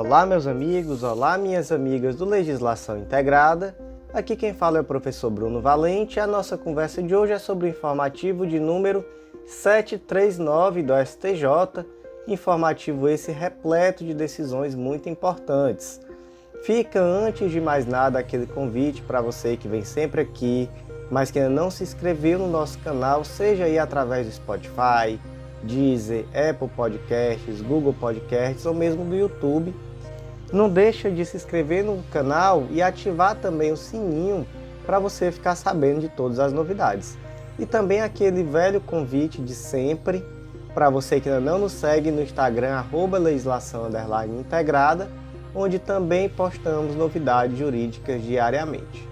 Olá meus amigos, olá minhas amigas do Legislação Integrada. Aqui quem fala é o professor Bruno Valente e a nossa conversa de hoje é sobre o informativo de número 739 do STJ, informativo esse repleto de decisões muito importantes. Fica antes de mais nada aquele convite para você que vem sempre aqui, mas que ainda não se inscreveu no nosso canal, seja aí através do Spotify, Deezer, Apple Podcasts, Google Podcasts ou mesmo do YouTube. Não deixa de se inscrever no canal e ativar também o sininho para você ficar sabendo de todas as novidades. E também aquele velho convite de sempre para você que ainda não nos segue no Instagram @legislação_integrada, onde também postamos novidades jurídicas diariamente.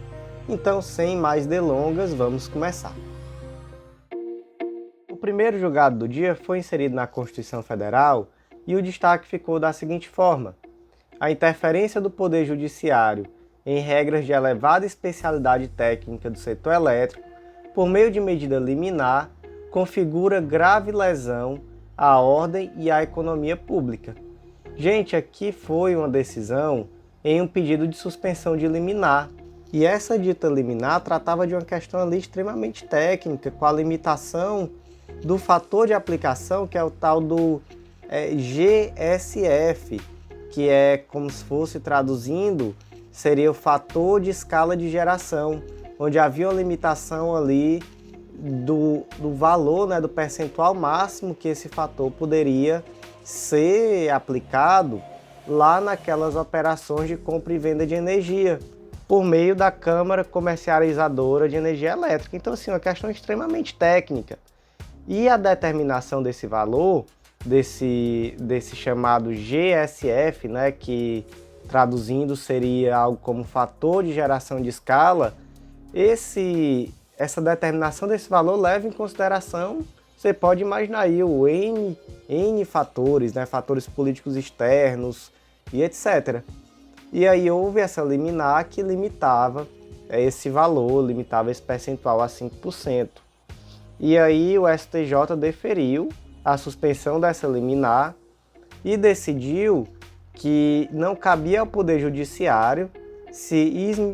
Então, sem mais delongas, vamos começar. O primeiro julgado do dia foi inserido na Constituição Federal e o destaque ficou da seguinte forma: a interferência do Poder Judiciário em regras de elevada especialidade técnica do setor elétrico, por meio de medida liminar, configura grave lesão à ordem e à economia pública. Gente, aqui foi uma decisão em um pedido de suspensão de liminar. E essa dita liminar tratava de uma questão ali extremamente técnica, com a limitação do fator de aplicação, que é o tal do GSF, que é como se fosse traduzindo, seria o fator de escala de geração, onde havia uma limitação ali do valor, do percentual máximo que esse fator poderia ser aplicado lá naquelas operações de compra e venda de energia, por meio da Câmara Comercializadora de Energia Elétrica. Então, assim, uma questão extremamente técnica. E a determinação desse valor, desse chamado GSF, que traduzindo seria algo como fator de geração de escala, essa determinação desse valor leva em consideração, você pode imaginar aí, o N fatores, fatores políticos externos e etc. E aí houve essa liminar que limitava esse valor, limitava esse percentual a 5%. E aí o STJ deferiu a suspensão dessa liminar e decidiu que não cabia ao Poder Judiciário se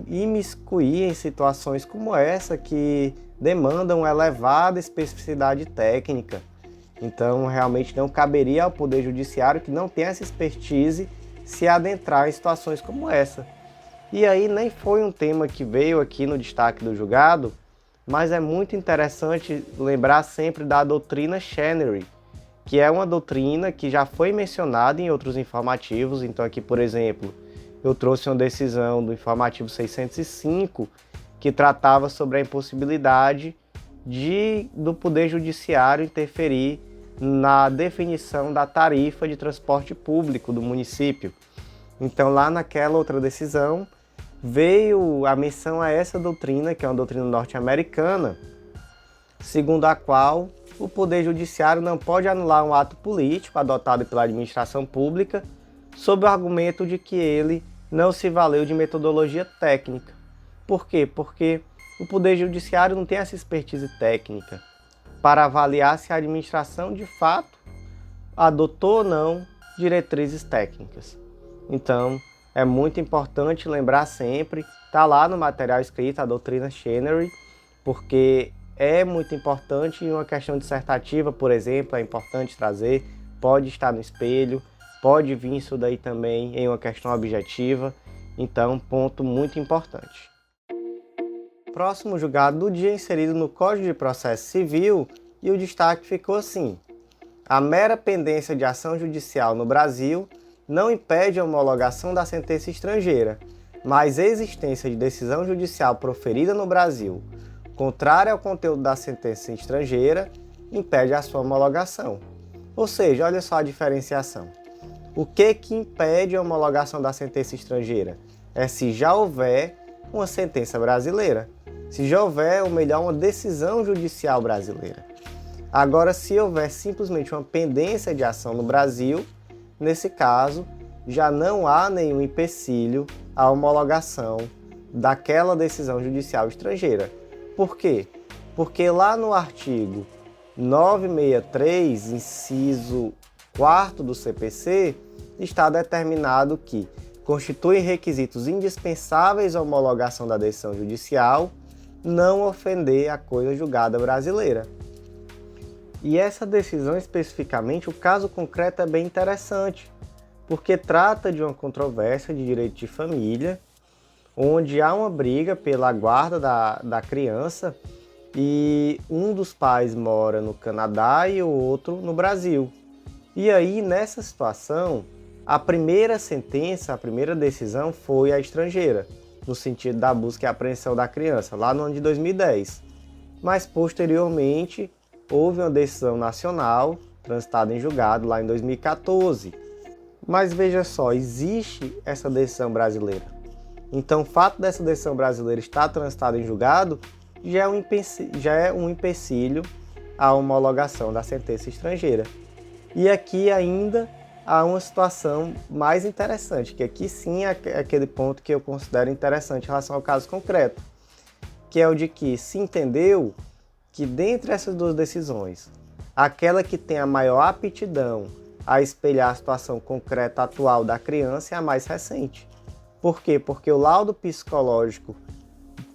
imiscuir em situações como essa que demandam elevada especificidade técnica. Então realmente não caberia ao Poder Judiciário, que não tem essa expertise, se adentrar em situações como essa. E aí nem foi um tema que veio aqui no destaque do julgado, mas é muito interessante lembrar sempre da doutrina Chenery, que é uma doutrina que já foi mencionada em outros informativos. Então aqui, por exemplo, eu trouxe uma decisão do informativo 605, que tratava sobre a impossibilidade do Poder Judiciário interferir na definição da tarifa de transporte público do município. Então lá naquela outra decisão veio a menção a essa doutrina, que é uma doutrina norte-americana, segundo a qual o Poder Judiciário não pode anular um ato político adotado pela administração pública sob o argumento de que ele não se valeu de metodologia técnica. Por quê? Porque o Poder Judiciário não tem essa expertise técnica para avaliar se a administração de fato adotou ou não diretrizes técnicas. Então, é muito importante lembrar sempre, está lá no material escrito a doutrina Chenery, porque é muito importante em uma questão dissertativa, por exemplo, é importante trazer, pode estar no espelho, pode vir isso daí também em uma questão objetiva, então ponto muito importante. Próximo julgado do dia inserido no Código de Processo Civil, e o destaque ficou assim: a mera pendência de ação judicial no Brasil não impede a homologação da sentença estrangeira, mas a existência de decisão judicial proferida no Brasil, contrária ao conteúdo da sentença estrangeira, impede a sua homologação. Ou seja, olha só a diferenciação. O que impede a homologação da sentença estrangeira? É se já houver uma sentença brasileira. Se já houver, ou melhor, uma decisão judicial brasileira. Agora, se houver simplesmente uma pendência de ação no Brasil, nesse caso, já não há nenhum empecilho à homologação daquela decisão judicial estrangeira. Por quê? Porque lá no artigo 963, inciso 4º do CPC, está determinado que constituem requisitos indispensáveis à homologação da decisão judicial não ofender a coisa julgada brasileira. E essa decisão especificamente, o caso concreto é bem interessante, porque trata de uma controvérsia de direito de família, onde há uma briga pela guarda da criança e um dos pais mora no Canadá e o outro no Brasil. E aí, nessa situação, a primeira sentença, a primeira decisão foi a estrangeira, no sentido da busca e apreensão da criança, lá no ano de 2010. Mas, posteriormente, houve uma decisão nacional, transitada em julgado, lá em 2014. Mas veja só, existe essa decisão brasileira. Então, o fato dessa decisão brasileira estar transitada em julgado já é um empecilho à homologação da sentença estrangeira. E aqui ainda há uma situação mais interessante, que aqui sim é aquele ponto que eu considero interessante em relação ao caso concreto, que é o de que se entendeu que dentre essas duas decisões, aquela que tem a maior aptidão a espelhar a situação concreta atual da criança é a mais recente. Por quê? Porque o laudo psicológico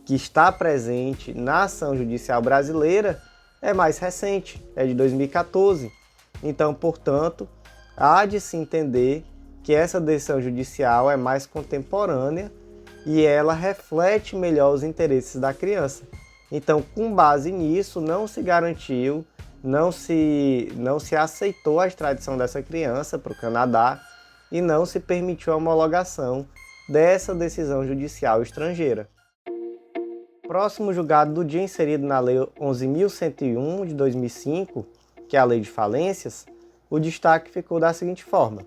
que está presente na ação judicial brasileira é mais recente, é de 2014. Então, portanto, há de se entender que essa decisão judicial é mais contemporânea e ela reflete melhor os interesses da criança. Então, com base nisso, não se garantiu, não se aceitou a extradição dessa criança para o Canadá e não se permitiu a homologação dessa decisão judicial estrangeira. Próximo julgado do dia, inserido na Lei 11.101 de 2005, que é a Lei de Falências, o destaque ficou da seguinte forma: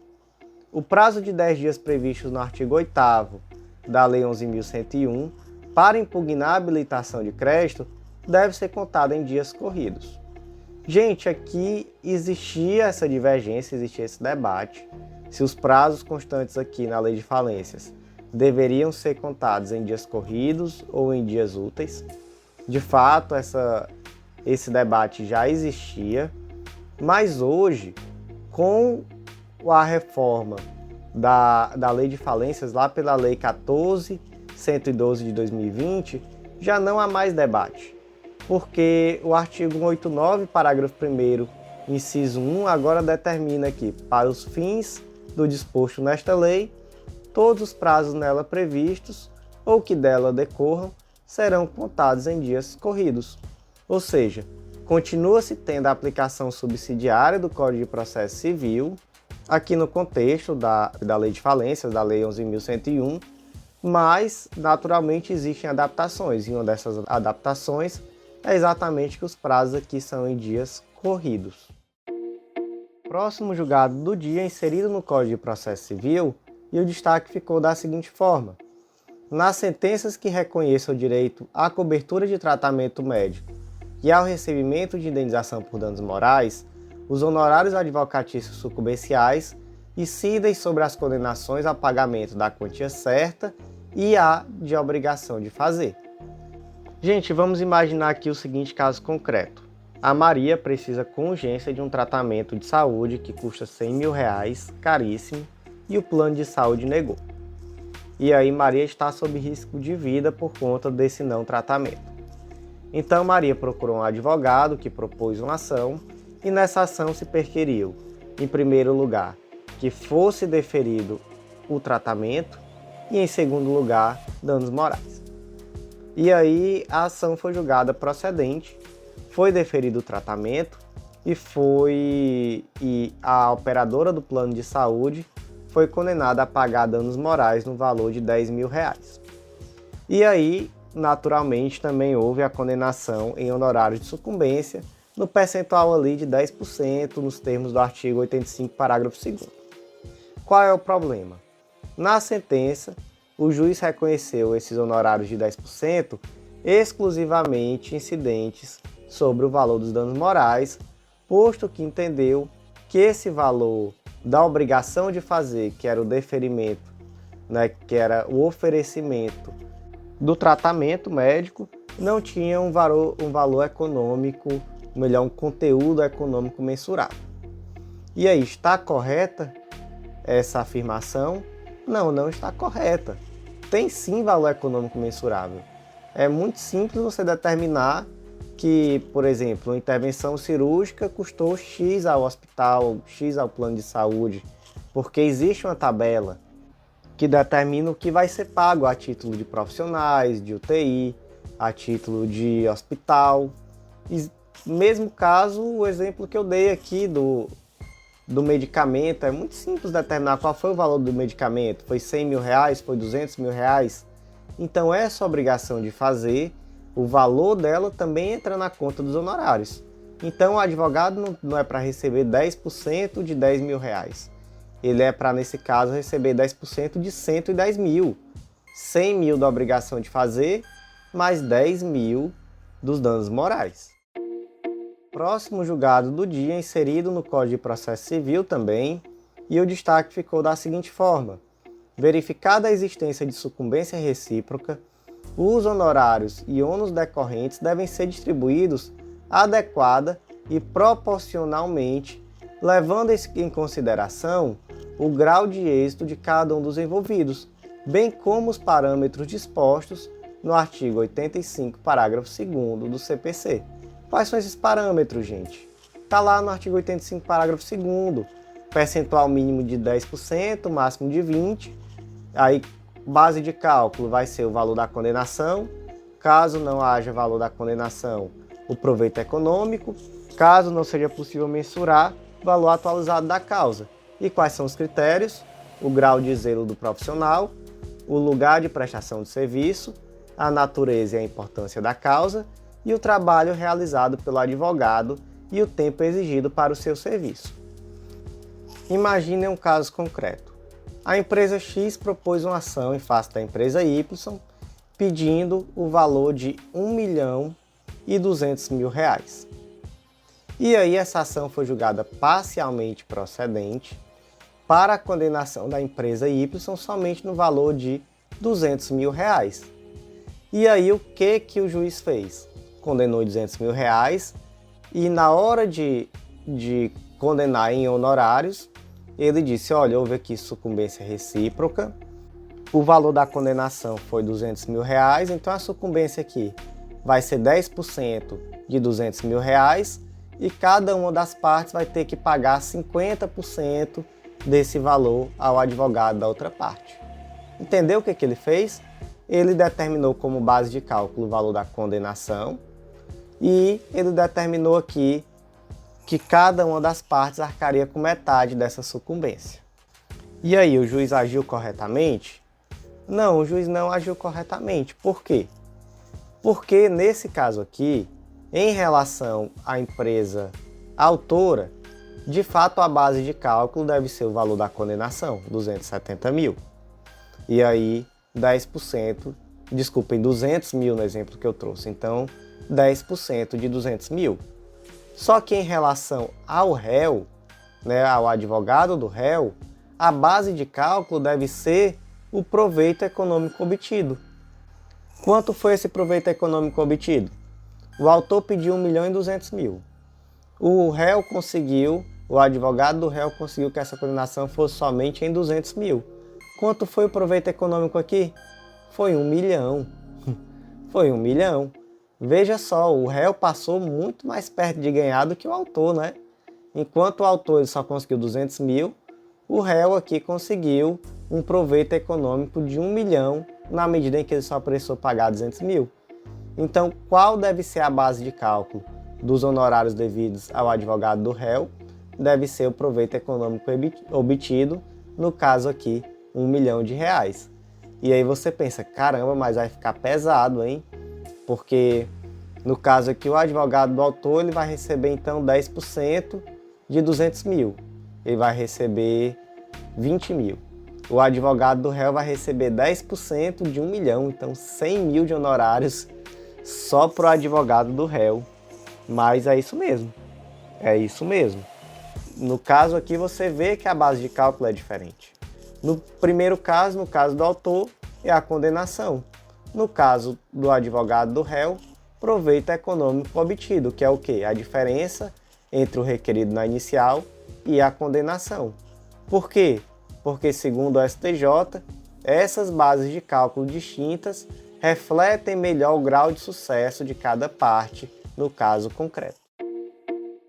o prazo de 10 dias previstos no artigo 8º da Lei 11.101 para impugnar a habilitação de crédito deve ser contado em dias corridos. Gente, aqui existia essa divergência, existia esse debate, se os prazos constantes aqui na Lei de Falências deveriam ser contados em dias corridos ou em dias úteis. De fato, esse debate já existia, mas hoje, com a reforma da Lei de Falências, lá pela Lei 14.112 de 2020, já não há mais debate, porque o artigo 189, parágrafo 1º, inciso 1, agora determina que, para os fins do disposto nesta lei, todos os prazos nela previstos ou que dela decorram serão contados em dias corridos. Ou seja, continua-se tendo a aplicação subsidiária do Código de Processo Civil, aqui no contexto da Lei de Falências, da Lei 11.101, mas, naturalmente, existem adaptações, e uma dessas adaptações é exatamente que os prazos aqui são em dias corridos. Próximo julgado do dia, inserido no Código de Processo Civil, e o destaque ficou da seguinte forma: nas sentenças que reconheçam o direito à cobertura de tratamento médico e ao recebimento de indenização por danos morais, os honorários advocatícios sucumbenciais incidem sobre as condenações ao pagamento da quantia certa e a de obrigação de fazer. Gente, vamos imaginar aqui o seguinte caso concreto. A Maria precisa com urgência de um tratamento de saúde que custa R$100 mil, caríssimo, e o plano de saúde negou. E aí Maria está sob risco de vida por conta desse não tratamento. Então Maria procurou um advogado que propôs uma ação e nessa ação se perquiriu, em primeiro lugar, que fosse deferido o tratamento e em segundo lugar, danos morais. E aí a ação foi julgada procedente, foi deferido o tratamento e a operadora do plano de saúde foi condenada a pagar danos morais no valor de R$10 mil. E aí, naturalmente, também houve a condenação em honorários de sucumbência, no percentual ali de 10%, nos termos do artigo 85, parágrafo 2º. Qual é o problema? Na sentença, o juiz reconheceu esses honorários de 10% exclusivamente incidentes sobre o valor dos danos morais, posto que entendeu que esse valor da obrigação de fazer, que era o deferimento, que era o oferecimento do tratamento médico, não tinha um valor econômico, melhor, um conteúdo econômico mensurável. E aí, está correta essa afirmação? Não, não está correta. Tem sim valor econômico mensurável. É muito simples você determinar que, por exemplo, uma intervenção cirúrgica custou X ao hospital, X ao plano de saúde, porque existe uma tabela que determina o que vai ser pago a título de profissionais, de UTI, a título de hospital. E mesmo caso, o exemplo que eu dei aqui do medicamento, é muito simples determinar qual foi o valor do medicamento. Foi 100 mil reais? Foi 200 mil reais? Então essa obrigação de fazer, o valor dela também entra na conta dos honorários. Então o advogado não é para receber 10% de 10 mil reais. Ele é para, nesse caso, receber 10% de 110 mil. 100 mil da obrigação de fazer, mais 10 mil dos danos morais. Próximo julgado do dia, inserido no Código de Processo Civil também, e o destaque ficou da seguinte forma: verificada a existência de sucumbência recíproca, os honorários e ônus decorrentes devem ser distribuídos adequada e proporcionalmente, levando em consideração o grau de êxito de cada um dos envolvidos, bem como os parâmetros dispostos no artigo 85, parágrafo 2º do CPC. Quais são esses parâmetros, gente? Está lá no artigo 85, parágrafo 2º, percentual mínimo de 10%, máximo de 20%. Aí, base de cálculo vai ser o valor da condenação. Caso não haja valor da condenação, o proveito econômico. Caso não seja possível mensurar, o valor atualizado da causa. E quais são os critérios? O grau de zelo do profissional, o lugar de prestação de serviço, a natureza e a importância da causa e o trabalho realizado pelo advogado e o tempo exigido para o seu serviço. Imagine um caso concreto. A empresa X propôs uma ação em face da empresa Y, pedindo o valor de R$1.200.000. E aí essa ação foi julgada parcialmente procedente para a condenação da empresa Y somente no valor de R$200 mil. E aí o que o juiz fez? Condenou R$200 mil e na hora de condenar em honorários, ele disse: olha, houve aqui sucumbência recíproca, o valor da condenação foi R$200 mil, então a sucumbência aqui vai ser 10% de R$200 mil e cada uma das partes vai ter que pagar 50% desse valor ao advogado da outra parte. Entendeu o que ele fez? Ele determinou como base de cálculo o valor da condenação e ele determinou aqui que cada uma das partes arcaria com metade dessa sucumbência. E aí, o juiz agiu corretamente? Não, o juiz não agiu corretamente. Por quê? Porque nesse caso aqui, em relação à empresa autora, de fato a base de cálculo deve ser o valor da condenação, 270 mil. E aí 10%, desculpem, 200 mil no exemplo que eu trouxe, então 10% de 200 mil. Só que em relação ao réu, ao advogado do réu, a base de cálculo deve ser o proveito econômico obtido. Quanto foi esse proveito econômico obtido? O autor pediu 1.200.000. O réu conseguiu, o advogado do réu conseguiu que essa condenação fosse somente em 200 mil. Quanto foi o proveito econômico aqui? Foi 1 milhão. Foi 1 milhão. Veja só, o réu passou muito mais perto de ganhar do que o autor, né? Enquanto o autor ele só conseguiu 200 mil, o réu aqui conseguiu um proveito econômico de 1 milhão, na medida em que ele só precisou pagar 200 mil. Então, qual deve ser a base de cálculo dos honorários devidos ao advogado do réu? Deve ser o proveito econômico obtido, no caso aqui, 1 milhão de reais. E aí você pensa, caramba, mas vai ficar pesado, hein? Porque no caso aqui o advogado do autor ele vai receber então 10% de 200 mil. Ele vai receber 20 mil. O advogado do réu vai receber 10% de 1 milhão, então 100 mil de honorários só para o advogado do réu. Mas é isso mesmo. É isso mesmo. No caso aqui você vê que a base de cálculo é diferente. No primeiro caso, no caso do autor, é a condenação. No caso do advogado do réu, proveito econômico obtido, que é o quê? A diferença entre o requerido na inicial e a condenação. Por quê? porque, segundo o STJ, essas bases de cálculo distintas refletem melhor o grau de sucesso de cada parte no caso concreto.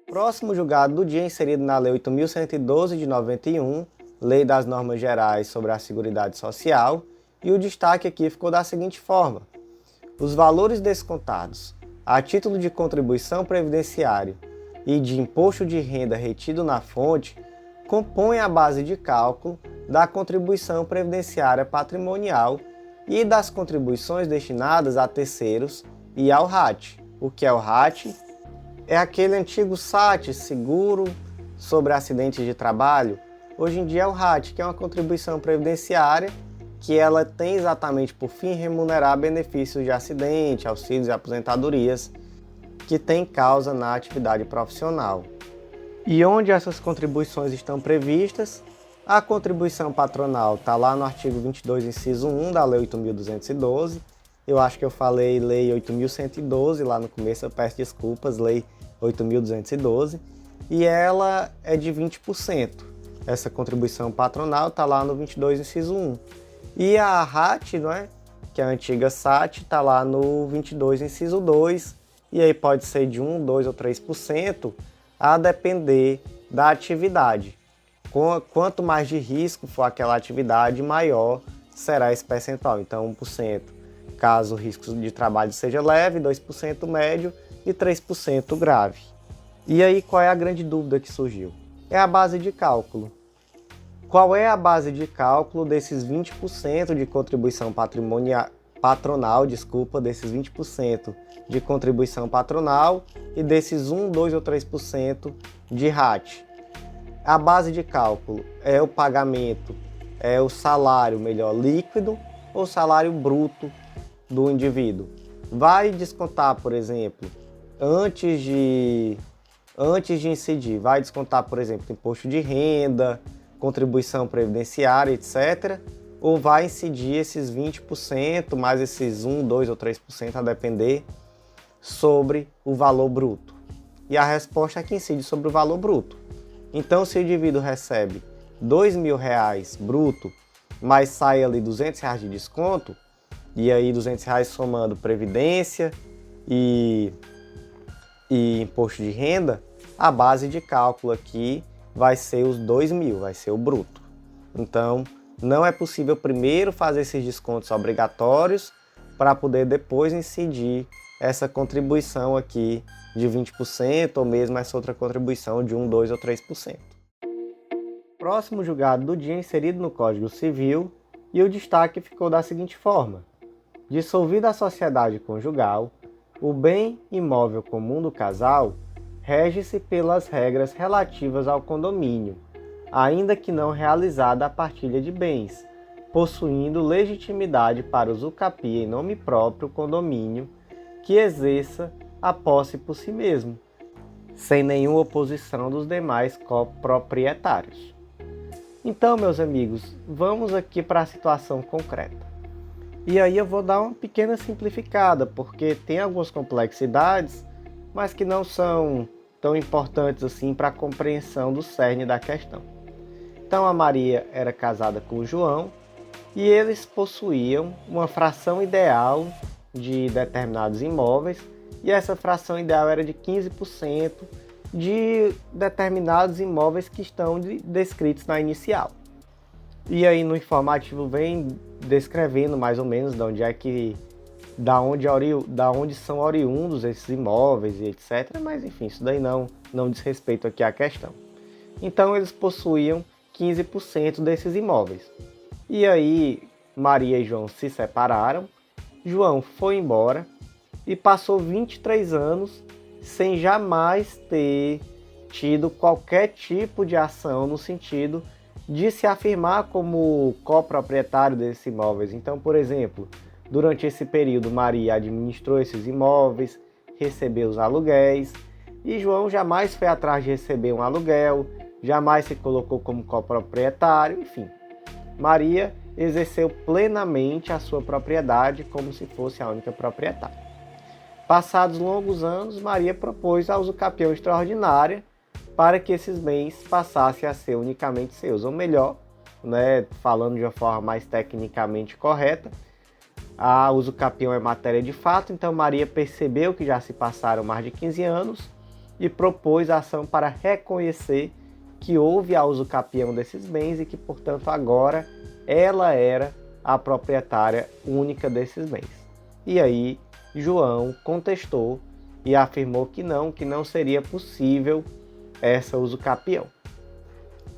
Próximo julgado do dia, inserido na Lei 8.112 de 91, Lei das Normas Gerais sobre a Seguridade Social, e o destaque aqui ficou da seguinte forma: os valores descontados a título de contribuição previdenciária e de imposto de renda retido na fonte compõem a base de cálculo da contribuição previdenciária patrimonial e das contribuições destinadas a terceiros e ao RAT. O que é o RAT? É aquele antigo SAT, Seguro sobre Acidentes de Trabalho. Hoje em dia é o RAT, que é uma contribuição previdenciária que ela tem exatamente por fim remunerar benefícios de acidente, auxílios e aposentadorias que tem causa na atividade profissional. E onde essas contribuições estão previstas? A contribuição patronal está lá no artigo 22, inciso 1 da Lei 8.212. Eu acho que eu falei Lei 8.112 lá no começo, eu peço desculpas, Lei 8.212. E ela é de 20%. Essa contribuição patronal está lá no 22, inciso 1. E a RAT, não é? Que é a antiga SAT, está lá no 22, inciso 2. E aí pode ser de 1, 2 ou 3%, a depender da atividade. Quanto mais de risco for aquela atividade, maior será esse percentual. Então, 1% caso o risco de trabalho seja leve, 2% médio e 3% grave. E aí, qual é a grande dúvida que surgiu? É a base de cálculo. Qual é a base de cálculo desses 20% de contribuição patronal, desses 20% de contribuição patronal e desses 1, 2 ou 3% de RAT? A base de cálculo é o pagamento, é o salário melhor líquido ou salário bruto do indivíduo. Vai descontar, por exemplo, antes de incidir, vai descontar, por exemplo, imposto de renda, contribuição previdenciária, etc. Ou vai incidir esses 20% mais esses 1, 2 ou 3% a depender sobre o valor bruto? E a resposta é que incide sobre o valor bruto. Então, se o indivíduo recebe R$2.000 bruto, mas sai ali R$200 de desconto, e aí R$200 somando previdência e imposto de renda, a base de cálculo aqui vai ser os R$2.000, vai ser o bruto. Então, não é possível primeiro fazer esses descontos obrigatórios para poder depois incidir essa contribuição aqui de 20% ou mesmo essa outra contribuição de 1, 2 ou 3%. Próximo julgado do dia inserido no Código Civil, e o destaque ficou da seguinte forma: dissolvida a sociedade conjugal, o bem imóvel comum do casal rege-se pelas regras relativas ao condomínio, ainda que não realizada a partilha de bens, possuindo legitimidade para usucapia em nome próprio o condomínio que exerça a posse por si mesmo, sem nenhuma oposição dos demais coproprietários. Então, meus amigos, vamos aqui para a situação concreta. E aí eu vou dar uma pequena simplificada, porque tem algumas complexidades, mas que não são tão importantes assim para a compreensão do cerne da questão. Então, a Maria era casada com o João e eles possuíam uma fração ideal de determinados imóveis, e essa fração ideal era de 15% de determinados imóveis que estão descritos na inicial. E aí no informativo vem descrevendo mais ou menos da onde são oriundos esses imóveis e etc. Mas enfim, isso daí não diz respeito aqui à questão. Então eles possuíam 15% desses imóveis. E aí Maria e João se separaram, João foi embora e passou 23 anos sem jamais ter tido qualquer tipo de ação no sentido de se afirmar como coproprietário desses imóveis. Então, por exemplo, durante esse período, Maria administrou esses imóveis, recebeu os aluguéis, e João jamais foi atrás de receber um aluguel, jamais se colocou como coproprietário, enfim. Maria exerceu plenamente a sua propriedade como se fosse a única proprietária. Passados longos anos, Maria propôs a usucapião extraordinária para que esses bens passassem a ser unicamente seus, ou melhor, né, falando de uma forma mais tecnicamente correta, o usucapião é matéria de fato, então Maria percebeu que já se passaram mais de 15 anos e propôs a ação para reconhecer que houve a usucapião desses bens e que, portanto, agora ela era a proprietária única desses bens. E aí João contestou e afirmou que não seria possível essa usucapião.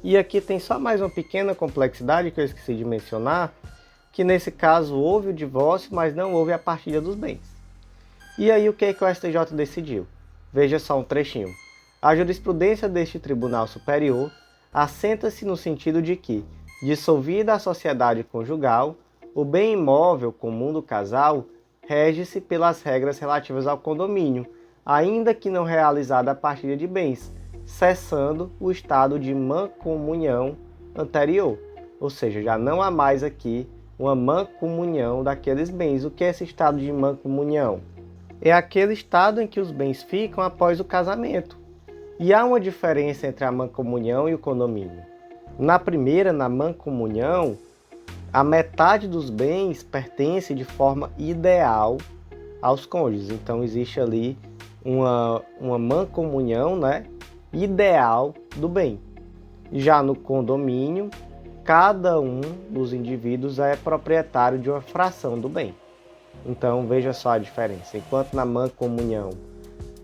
E aqui tem só mais uma pequena complexidade que eu esqueci de mencionar, que nesse caso houve o divórcio, mas não houve a partilha dos bens. E aí o que o STJ decidiu? Veja só um trechinho. A jurisprudência deste Tribunal Superior assenta-se no sentido de que, dissolvida a sociedade conjugal, o bem imóvel comum do casal rege-se pelas regras relativas ao condomínio, ainda que não realizada a partilha de bens, cessando o estado de mancomunhão anterior. Ou seja, já não há mais aqui uma mancomunhão daqueles bens. O que é esse estado de mancomunhão? É aquele estado em que os bens ficam após o casamento. E há uma diferença entre a mancomunhão e o condomínio. Na primeira, na mancomunhão, a metade dos bens pertence de forma ideal aos cônjuges. Então existe ali uma mancomunhão, né, ideal do bem. Já no condomínio, cada um dos indivíduos é proprietário de uma fração do bem. Então veja só a diferença. Enquanto na mancomunhão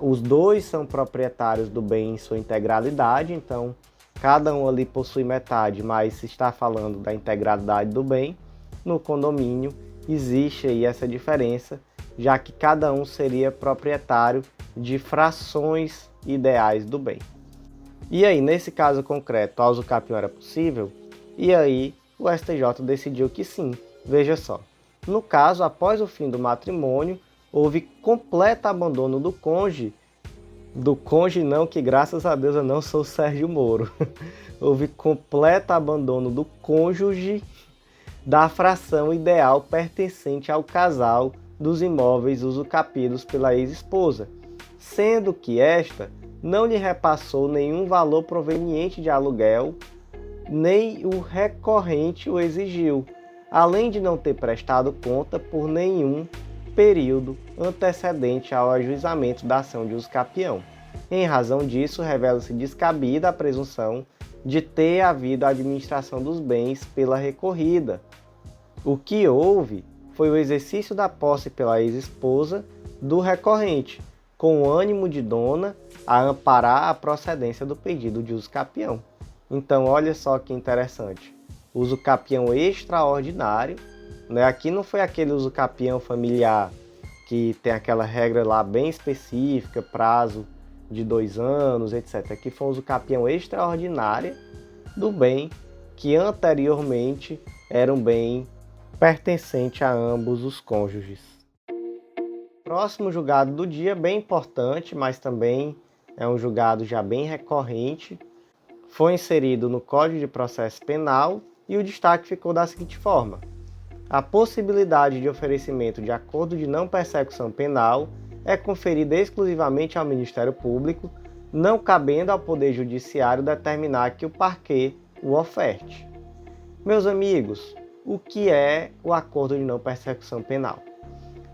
os dois são proprietários do bem em sua integralidade, então cada um ali possui metade, mas se está falando da integralidade do bem, no condomínio existe aí essa diferença, já que cada um seria proprietário de frações ideais do bem. E aí, nesse caso concreto, a usucapião era possível? E aí, o STJ decidiu que sim. Veja só. No caso, após o fim do matrimônio, houve completo abandono do cônjuge não, que graças a Deus eu não sou Sérgio Moro. Houve completo abandono do cônjuge da fração ideal pertencente ao casal dos imóveis usucapidos pela ex-esposa, sendo que esta não lhe repassou nenhum valor proveniente de aluguel, nem o recorrente o exigiu, além de não ter prestado conta por nenhum período antecedente ao ajuizamento da ação de usucapião. Em razão disso, revela-se descabida a presunção de ter havido a administração dos bens pela recorrida. O que houve foi o exercício da posse pela ex-esposa do recorrente, com o ânimo de dona a amparar a procedência do pedido de usucapião. Então, olha só que interessante. Usucapião extraordinário, né? Aqui não foi aquele usucapião familiar que tem aquela regra lá bem específica, prazo de 2 anos, etc. Aqui foi um usucapião extraordinário do bem que anteriormente era um bem pertencente a ambos os cônjuges. Próximo julgado do dia, bem importante, mas também é um julgado já bem recorrente, foi inserido no Código de Processo Penal e o destaque ficou da seguinte forma: a possibilidade de oferecimento de acordo de não persecução penal é conferida exclusivamente ao Ministério Público, não cabendo ao Poder Judiciário determinar que o parquê o oferte. Meus amigos, o que é o acordo de não persecução penal?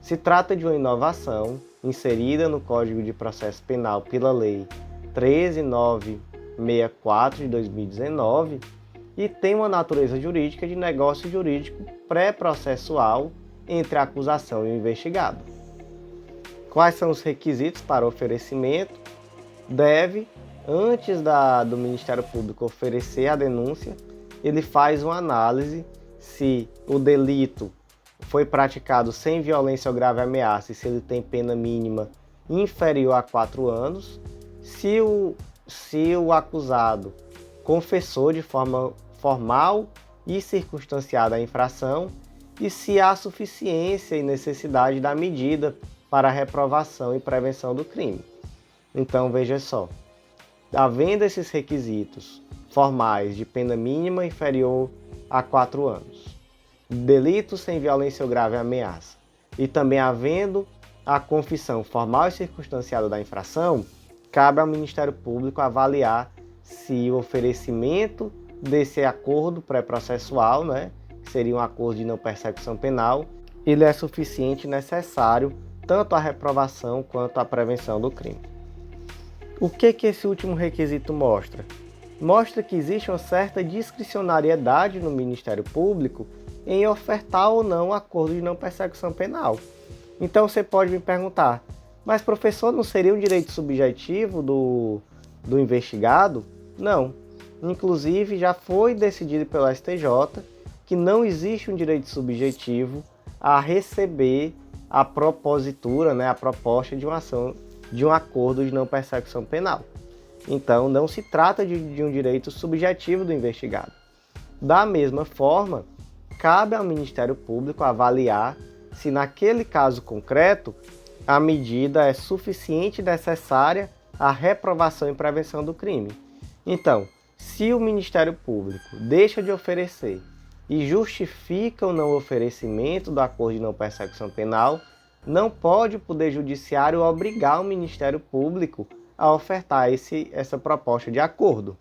Se trata de uma inovação inserida no Código de Processo Penal pela Lei 13.964 de 2019 e tem uma natureza jurídica de negócio jurídico pré-processual entre a acusação e o investigado. Quais são os requisitos para oferecimento? Deve, antes do Ministério Público oferecer a denúncia, ele faz uma análise se o delito foi praticado sem violência ou grave ameaça e se ele tem pena mínima inferior a 4 anos, se o acusado confessou de forma formal e circunstanciada a infração e se há suficiência e necessidade da medida para a reprovação e prevenção do crime. Então veja só, havendo esses requisitos formais de pena mínima inferior a 4 anos, delito sem violência ou grave ameaça, e também havendo a confissão formal e circunstanciada da infração, cabe ao Ministério Público avaliar se o oferecimento desse acordo pré-processual, né, que seria um acordo de não persecução penal, ele é suficiente e necessário tanto à reprovação quanto à prevenção do crime. O que esse último requisito mostra? Mostra que existe uma certa discricionariedade no Ministério Público em ofertar ou não um acordo de não persecução penal. Então você pode me perguntar, mas professor, não seria um direito subjetivo do investigado? Não. Inclusive já foi decidido pelo STJ que não existe um direito subjetivo a receber a propositura, né, a proposta de uma ação de um acordo de não persecução penal. Então, não se trata de um direito subjetivo do investigado. Da mesma forma, cabe ao Ministério Público avaliar se naquele caso concreto a medida é suficiente e necessária à reprovação e prevenção do crime. Então, se o Ministério Público deixa de oferecer e justifica o não oferecimento do acordo de não persecução penal, não pode o Poder Judiciário obrigar o Ministério Público a ofertar essa proposta de acordo.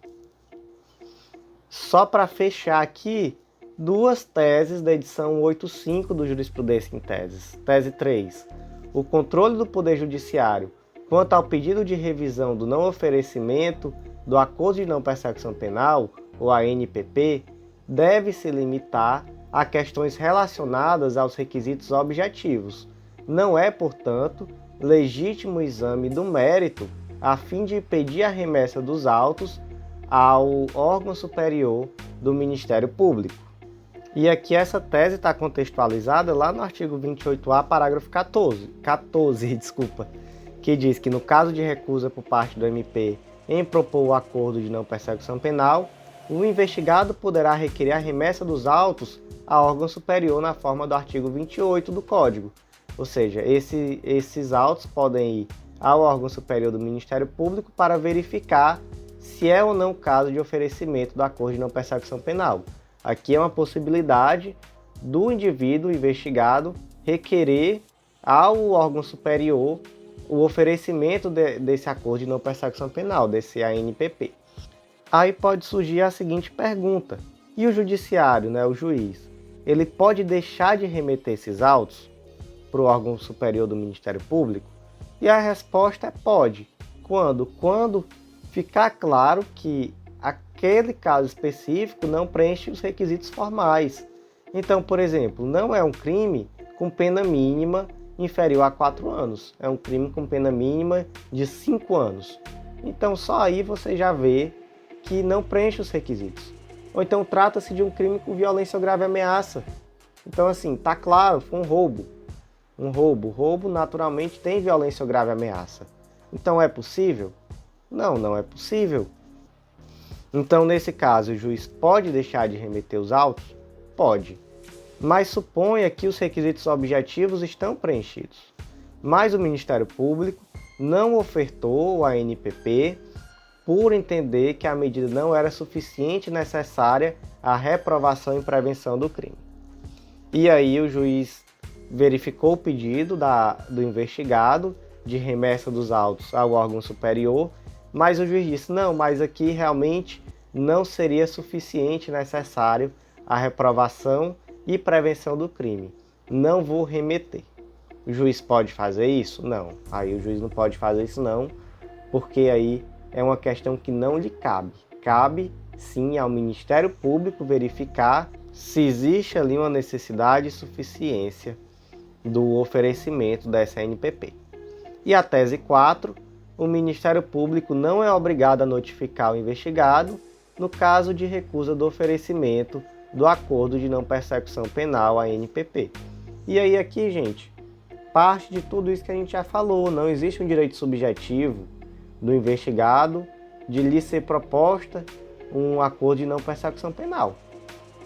Só para fechar aqui, duas teses da edição 85 do Jurisprudência em Teses. Tese 3. O controle do Poder Judiciário quanto ao pedido de revisão do não oferecimento do Acordo de Não Persecução Penal, ou ANPP, deve se limitar a questões relacionadas aos requisitos objetivos. Não é, portanto, legítimo exame do mérito a fim de impedir a remessa dos autos ao órgão superior do Ministério Público. E aqui essa tese está contextualizada lá no artigo 28A, parágrafo 14, que diz que no caso de recusa por parte do MP em propor o acordo de não persecução penal, o investigado poderá requerer a remessa dos autos a órgão superior na forma do artigo 28 do Código. Ou seja, esses autos podem ir ao órgão superior do Ministério Público para verificar se é ou não caso de oferecimento do acordo de não persecução penal. Aqui é uma possibilidade do indivíduo investigado requerer ao órgão superior o oferecimento desse acordo de não persecução penal, desse ANPP. Aí pode surgir a seguinte pergunta: e o judiciário, né, o juiz, ele pode deixar de remeter esses autos para o órgão superior do Ministério Público? E a resposta é pode. Quando? Quando ficar claro que aquele caso específico não preenche os requisitos formais. Então, por exemplo, não é um crime com pena mínima inferior a 4 anos. É um crime com pena mínima de 5 anos. Então, só aí você já vê que não preenche os requisitos. Ou então trata-se de um crime com violência ou grave ameaça. Então, assim, tá claro, foi um roubo. Roubo naturalmente tem violência ou grave ameaça. Então é possível? Não, não é possível. Então, nesse caso, o juiz pode deixar de remeter os autos? Pode. Mas suponha que os requisitos objetivos estão preenchidos. Mas o Ministério Público não ofertou o ANPP por entender que a medida não era suficiente e necessária à reprovação e prevenção do crime. E aí o juiz verificou o pedido do investigado de remessa dos autos ao órgão superior, mas o juiz disse, não, mas aqui realmente não seria suficiente e necessário a reprovação e prevenção do crime. Não vou remeter. O juiz pode fazer isso? Não. Aí o juiz não pode fazer isso não, porque aí é uma questão que não lhe cabe. Cabe sim ao Ministério Público verificar se existe ali uma necessidade e suficiência do oferecimento dessa ANPP. E a tese 4, o Ministério Público não é obrigado a notificar o investigado no caso de recusa do oferecimento do acordo de não persecução penal, ANPP. E aí aqui, gente, parte de tudo isso que a gente já falou, não existe um direito subjetivo do investigado de lhe ser proposta um acordo de não persecução penal.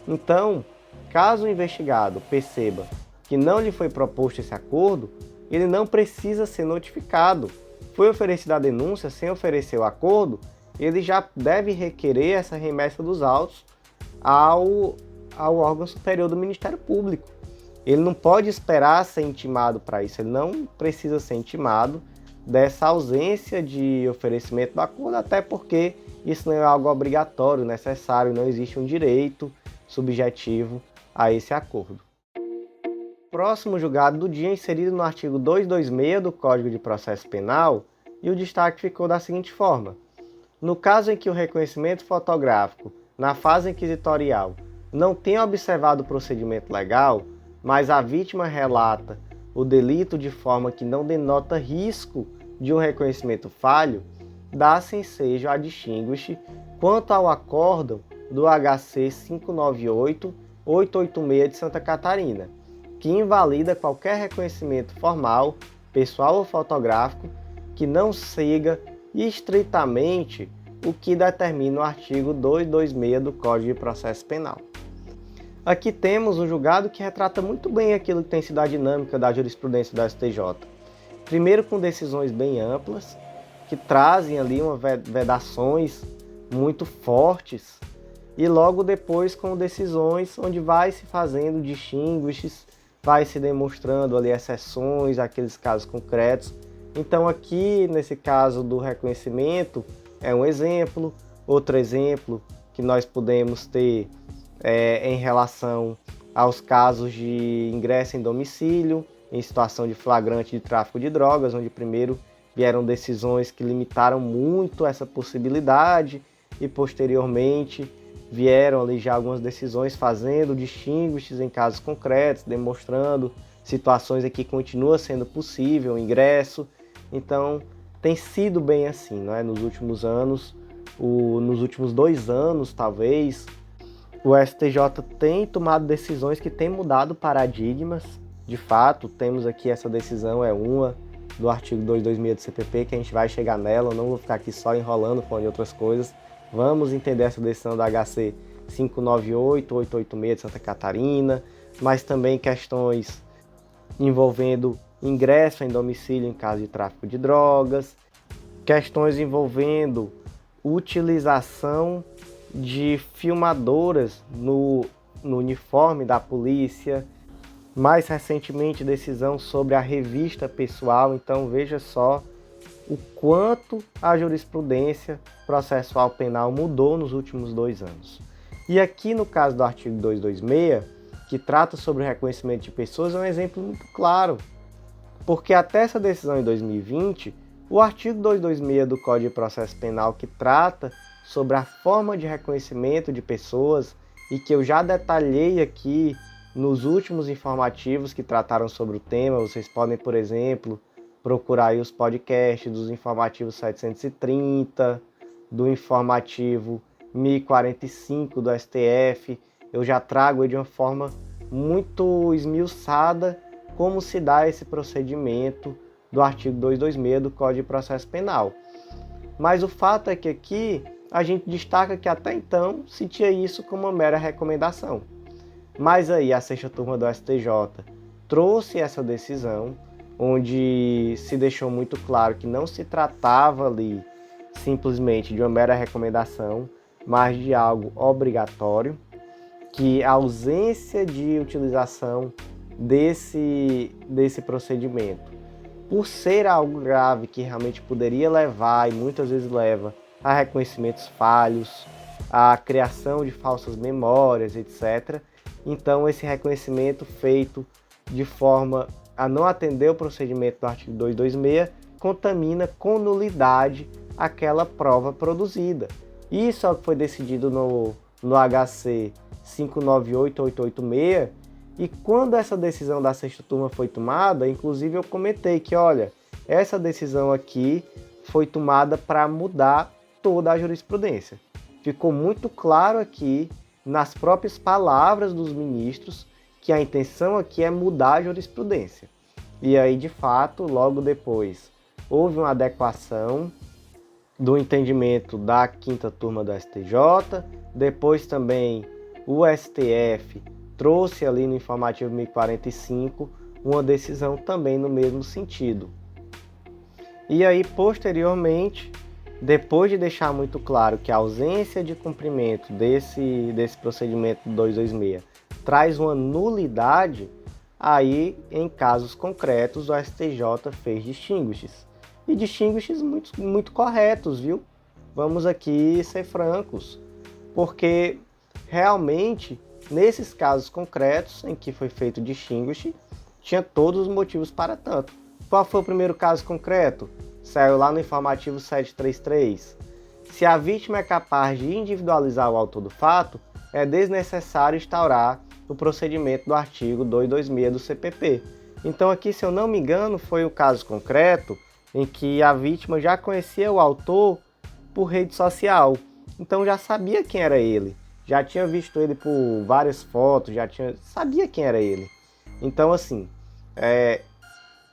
Então, caso o investigado perceba que não lhe foi proposto esse acordo, ele não precisa ser notificado. Foi oferecida a denúncia sem oferecer o acordo, ele já deve requerer essa remessa dos autos ao órgão superior do Ministério Público. Ele não pode esperar ser intimado para isso, ele não precisa ser intimado dessa ausência de oferecimento do acordo, até porque isso não é algo obrigatório, necessário, não existe um direito subjetivo a esse acordo. Próximo julgado do dia, inserido no artigo 226 do Código de Processo Penal, e o destaque ficou da seguinte forma: no caso em que o reconhecimento fotográfico, na fase inquisitorial, não tenha observado o procedimento legal, mas a vítima relata o delito de forma que não denota risco de um reconhecimento falho, dá-se ensejo a distinguir quanto ao acórdão do HC 598-886 de Santa Catarina, que invalida qualquer reconhecimento formal, pessoal ou fotográfico, que não siga estritamente o que determina o artigo 226 do Código de Processo Penal. Aqui temos um julgado que retrata muito bem aquilo que tem sido a dinâmica da jurisprudência do STJ. Primeiro com decisões bem amplas, que trazem ali vedações muito fortes, e logo depois com decisões onde vai se fazendo distinguishes, vai se demonstrando ali exceções, aqueles casos concretos. Então aqui, nesse caso do reconhecimento, é um exemplo. Outro exemplo que nós podemos ter em relação aos casos de ingresso em domicílio, em situação de flagrante de tráfico de drogas, onde primeiro vieram decisões que limitaram muito essa possibilidade e posteriormente vieram ali já algumas decisões fazendo distinguishes em casos concretos, demonstrando situações em que continua sendo possível o ingresso. Então, tem sido bem assim, não é? Nos últimos anos, nos últimos 2 anos, talvez, o STJ tem tomado decisões que têm mudado paradigmas. De fato, temos aqui essa decisão, é uma do artigo 226 do CPP, que a gente vai chegar nela, eu não vou ficar aqui só enrolando falando de outras coisas. Vamos entender essa decisão da HC 598-886 de Santa Catarina, mas também questões envolvendo ingresso em domicílio em caso de tráfico de drogas, questões envolvendo utilização de filmadoras no uniforme da polícia, mais recentemente decisão sobre a revista pessoal. Então veja só o quanto a jurisprudência processual penal mudou nos últimos 2 anos. E aqui no caso do artigo 226, que trata sobre o reconhecimento de pessoas, é um exemplo muito claro, porque até essa decisão em 2020, o artigo 226 do Código de Processo Penal, que trata sobre a forma de reconhecimento de pessoas e que eu já detalhei aqui nos últimos informativos que trataram sobre o tema, vocês podem, por exemplo, procurar aí os podcasts dos informativos 730, do informativo 1045 do STF. Eu já trago aí de uma forma muito esmiuçada como se dá esse procedimento do artigo 226 do Código de Processo Penal. Mas o fato é que aqui a gente destaca que até então se tinha isso como uma mera recomendação. Mas aí a 6ª turma do STJ trouxe essa decisão, onde se deixou muito claro que não se tratava ali simplesmente de uma mera recomendação, mas de algo obrigatório, que a ausência de utilização desse procedimento, por ser algo grave que realmente poderia levar, e muitas vezes leva, a reconhecimentos falhos, a criação de falsas memórias, etc. Então esse reconhecimento feito de forma a não atender o procedimento do artigo 226 contamina com nulidade aquela prova produzida. Isso é o que foi decidido no HC 598-886, e quando essa decisão da 6ª turma foi tomada, inclusive eu comentei que, olha, essa decisão aqui foi tomada para mudar toda a jurisprudência. Ficou muito claro aqui, nas próprias palavras dos ministros, que a intenção aqui é mudar a jurisprudência. E aí, de fato, logo depois, houve uma adequação do entendimento da 5ª turma do STJ, depois também o STF trouxe ali no informativo 1045 uma decisão também no mesmo sentido. E aí, posteriormente, depois de deixar muito claro que a ausência de cumprimento desse procedimento do 226 traz uma nulidade, aí, em casos concretos, o STJ fez distinguishes. E distinguishes muito corretos, viu? vamos aqui ser francos, porque realmente, nesses casos concretos em que foi feito o distinguish, tinha todos os motivos para tanto. Qual foi o primeiro caso concreto? Saiu lá no informativo 733. Se a vítima é capaz de individualizar o autor do fato, é desnecessário instaurar o procedimento do artigo 226 do CPP. Então aqui, se eu não me engano, foi o caso concreto em que a vítima já conhecia o autor por rede social. Então já sabia quem era ele. Já tinha visto ele por várias fotos, sabia quem era ele. Então assim,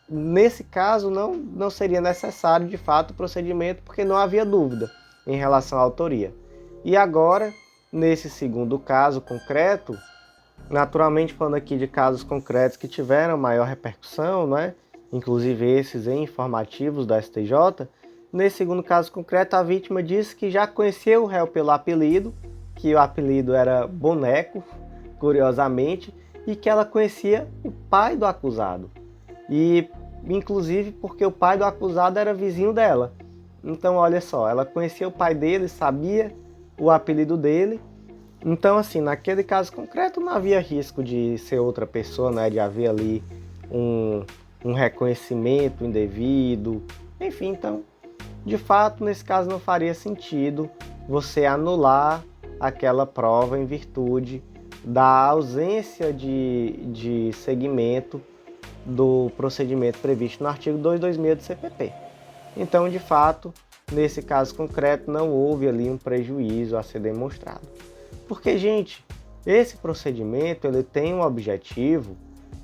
nesse caso não seria necessário de fato o procedimento, porque não havia dúvida em relação à autoria. E agora, nesse segundo caso concreto, naturalmente falando aqui de casos concretos que tiveram maior repercussão, né? Inclusive esses em informativos da STJ, nesse segundo caso concreto a vítima disse que já conhecia o réu pelo apelido, que o apelido era Boneco, curiosamente, e que ela conhecia o pai do acusado. E inclusive porque o pai do acusado era vizinho dela. Então olha só, ela conhecia o pai dele, sabia o apelido dele. Então assim, naquele caso concreto não havia risco de ser outra pessoa, né? De haver ali um reconhecimento indevido. Enfim, então, de fato, nesse caso não faria sentido você anular aquela prova em virtude da ausência de segmento do procedimento previsto no artigo 226 do CPP. Então, de fato, nesse caso concreto, não houve ali um prejuízo a ser demonstrado. Porque, gente, esse procedimento ele tem um objetivo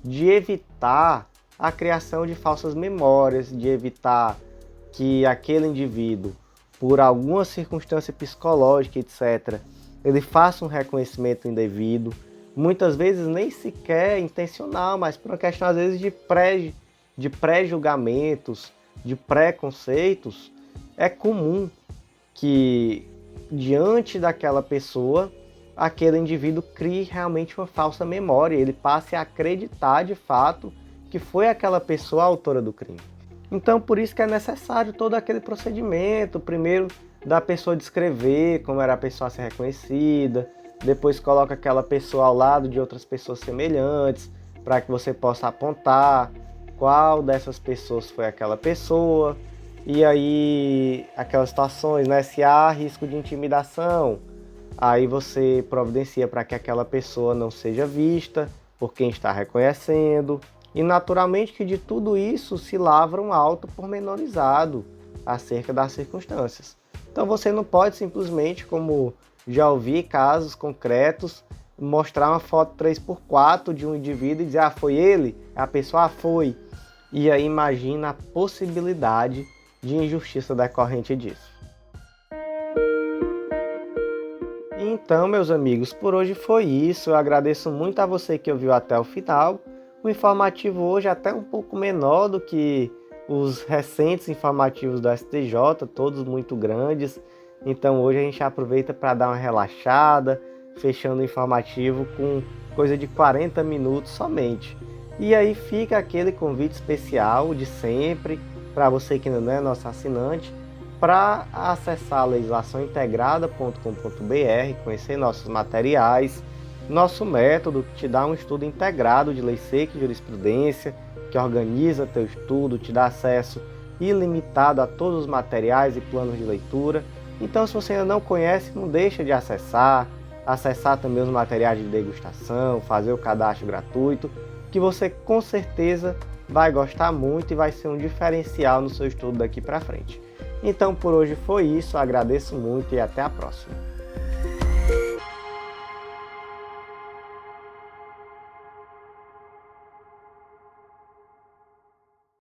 de evitar a criação de falsas memórias, de evitar que aquele indivíduo, por alguma circunstância psicológica, etc., ele faça um reconhecimento indevido, muitas vezes nem sequer intencional, mas por uma questão, às vezes, de pré-julgamentos, de preconceitos. É comum que, diante daquela pessoa, aquele indivíduo crie realmente uma falsa memória, ele passe a acreditar de fato que foi aquela pessoa a autora do crime. Então, por isso que é necessário todo aquele procedimento, primeiro da pessoa descrever como era a pessoa a ser reconhecida, depois coloca aquela pessoa ao lado de outras pessoas semelhantes, para que você possa apontar qual dessas pessoas foi aquela pessoa, e aí aquelas situações, né, se há risco de intimidação, aí você providencia para que aquela pessoa não seja vista por quem está reconhecendo. E naturalmente que de tudo isso se lavra um auto pormenorizado acerca das circunstâncias. Então você não pode simplesmente, como já ouvi casos concretos, mostrar uma foto 3x4 de um indivíduo e dizer, foi ele? A pessoa foi. E aí imagina a possibilidade de injustiça decorrente disso. Então, meus amigos, por hoje foi isso. Eu agradeço muito a você que ouviu até o final. O informativo hoje é até um pouco menor do que os recentes informativos do STJ, todos muito grandes. Então hoje a gente aproveita para dar uma relaxada, fechando o informativo com coisa de 40 minutos somente. E aí fica aquele convite especial de sempre, para você que ainda não é nosso assinante, para acessar legislaçãointegrada.com.br, conhecer nossos materiais, nosso método que te dá um estudo integrado de lei seca e jurisprudência, que organiza teu estudo, te dá acesso ilimitado a todos os materiais e planos de leitura. Então, se você ainda não conhece, não deixa de acessar também os materiais de degustação, fazer o cadastro gratuito, que você com certeza vai gostar muito e vai ser um diferencial no seu estudo daqui para frente. Então, por hoje foi isso, agradeço muito e até a próxima.